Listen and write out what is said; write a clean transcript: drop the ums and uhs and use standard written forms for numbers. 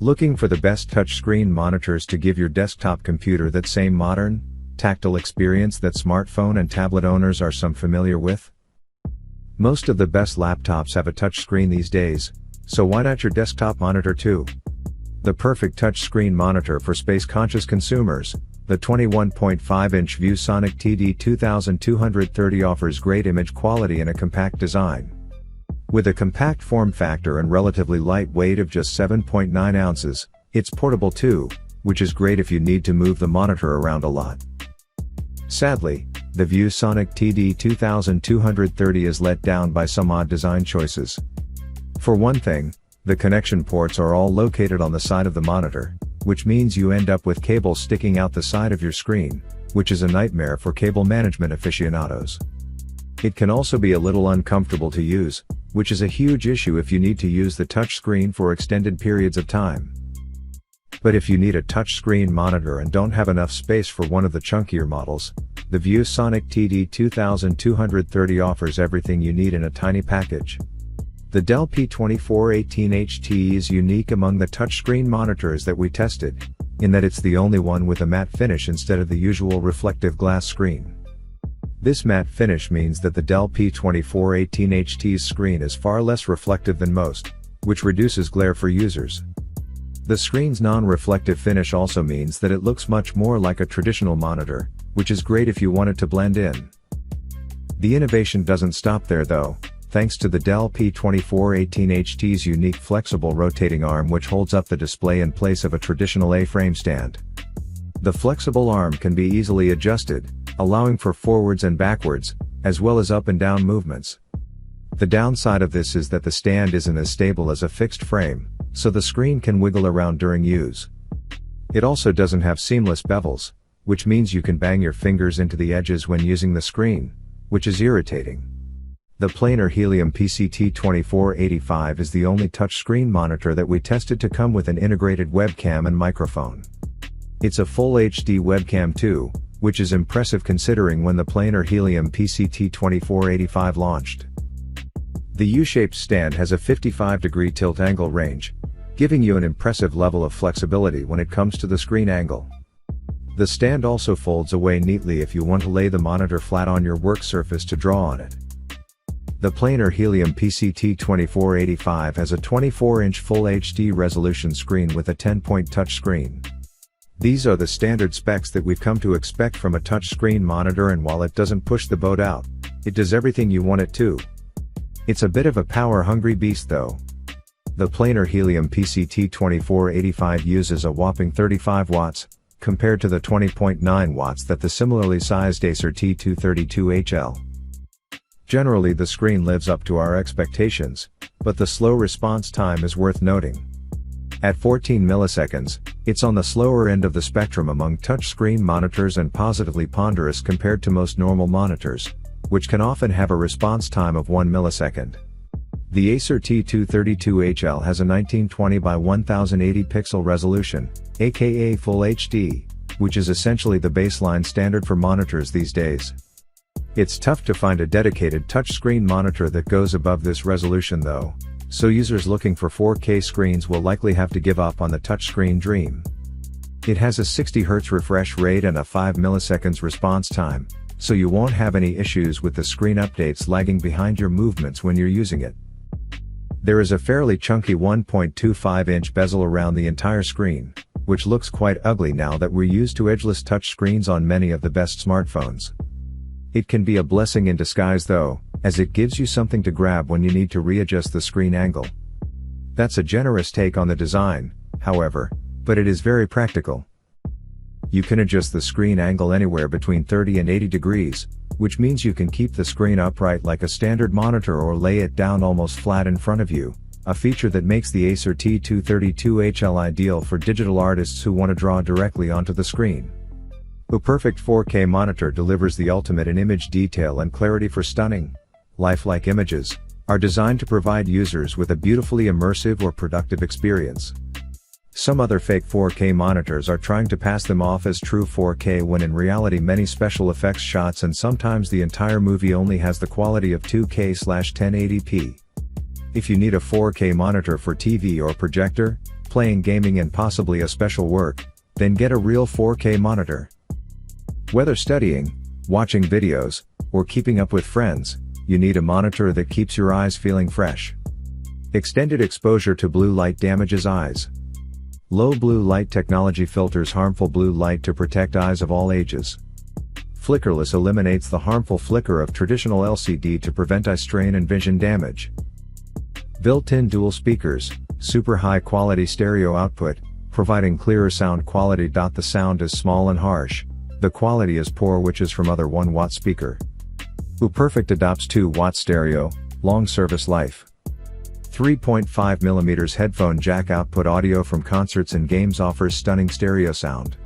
Looking for the best touchscreen monitors to give your desktop computer that same modern, tactile experience that smartphone and tablet owners are so familiar with? Most of the best laptops have a touchscreen these days, so why not your desktop monitor too? The perfect touchscreen monitor for space-conscious consumers, the 21.5-inch ViewSonic TD2230 offers great image quality and a compact design. With a compact form factor and relatively light weight of just 7.9 ounces, it's portable too, which is great if you need to move the monitor around a lot. Sadly, the ViewSonic TD2230 is let down by some odd design choices. For one thing, the connection ports are all located on the side of the monitor, which means you end up with cables sticking out the side of your screen, which is a nightmare for cable management aficionados. It can also be a little uncomfortable to use, which is a huge issue if you need to use the touchscreen for extended periods of time. But if you need a touchscreen monitor and don't have enough space for one of the chunkier models, the ViewSonic TD2230 offers everything you need in a tiny package. The Dell P2418HT is unique among the touchscreen monitors that we tested, in that it's the only one with a matte finish instead of the usual reflective glass screen. This matte finish means that the Dell P2418HT's screen is far less reflective than most, which reduces glare for users. The screen's non-reflective finish also means that it looks much more like a traditional monitor, which is great if you want it to blend in. The innovation doesn't stop there though, thanks to the Dell P2418HT's unique flexible rotating arm which holds up the display in place of a traditional A-frame stand. The flexible arm can be easily adjusted, allowing for forwards and backwards, as well as up and down movements. The downside of this is that the stand isn't as stable as a fixed frame, so the screen can wiggle around during use. It also doesn't have seamless bevels, which means you can bang your fingers into the edges when using the screen, which is irritating. The planar Helium PCT2485 is the only touchscreen monitor that we tested to come with an integrated webcam and microphone. It's a full HD webcam too, which is impressive considering when the planar Helium PCT2485 launched. The U-shaped stand has a 55-degree tilt angle range, giving you an impressive level of flexibility when it comes to the screen angle. The stand also folds away neatly if you want to lay the monitor flat on your work surface to draw on it. The planar Helium PCT2485 has a 24-inch Full HD resolution screen with a 10-point touchscreen. These are the standard specs that we've come to expect from a touchscreen monitor, and while it doesn't push the boat out, it does everything you want it to. It's a bit of a power-hungry beast though. The planar Helium PCT2485 uses a whopping 35 watts, compared to the 20.9 watts that the similarly sized Acer T232HL. Generally the screen lives up to our expectations, but the slow response time is worth noting. At 14 milliseconds, it's on the slower end of the spectrum among touchscreen monitors and positively ponderous compared to most normal monitors, which can often have a response time of 1 millisecond. The Acer T232HL has a 1920 by 1080 pixel resolution, aka Full HD, which is essentially the baseline standard for monitors these days. It's tough to find a dedicated touchscreen monitor that goes above this resolution though, so users looking for 4K screens will likely have to give up on the touchscreen dream. It has a 60 Hz refresh rate and a 5 milliseconds response time, so you won't have any issues with the screen updates lagging behind your movements when you're using it. There is a fairly chunky 1.25-inch bezel around the entire screen, which looks quite ugly now that we're used to edgeless touchscreens on many of the best smartphones. It can be a blessing in disguise though, as it gives you something to grab when you need to readjust the screen angle. That's a generous take on the design, however, but it is very practical. You can adjust the screen angle anywhere between 30 and 80 degrees, which means you can keep the screen upright like a standard monitor or lay it down almost flat in front of you, a feature that makes the Acer T232HL ideal for digital artists who want to draw directly onto the screen. The perfect 4K monitor delivers the ultimate in image detail and clarity for stunning, lifelike images, are designed to provide users with a beautifully immersive or productive experience. Some other fake 4K monitors are trying to pass them off as true 4K when in reality many special effects shots and sometimes the entire movie only has the quality of 2K/1080p. If you need a 4K monitor for TV or projector, playing, gaming and possibly a special work, then get a real 4K monitor. Whether studying, watching videos, or keeping up with friends, you need a monitor that keeps your eyes feeling fresh. Extended exposure to blue light damages eyes. Low blue light technology filters harmful blue light to protect eyes of all ages. Flickerless eliminates the harmful flicker of traditional LCD to prevent eye strain and vision damage. Built-in dual speakers, super high quality stereo output, providing clearer sound quality. The sound is small and harsh. The quality is poor, which is from other 1-watt speaker. Perfect adopts 2-watt stereo, long service life. 3.5mm headphone jack output audio from concerts and games offers stunning stereo sound.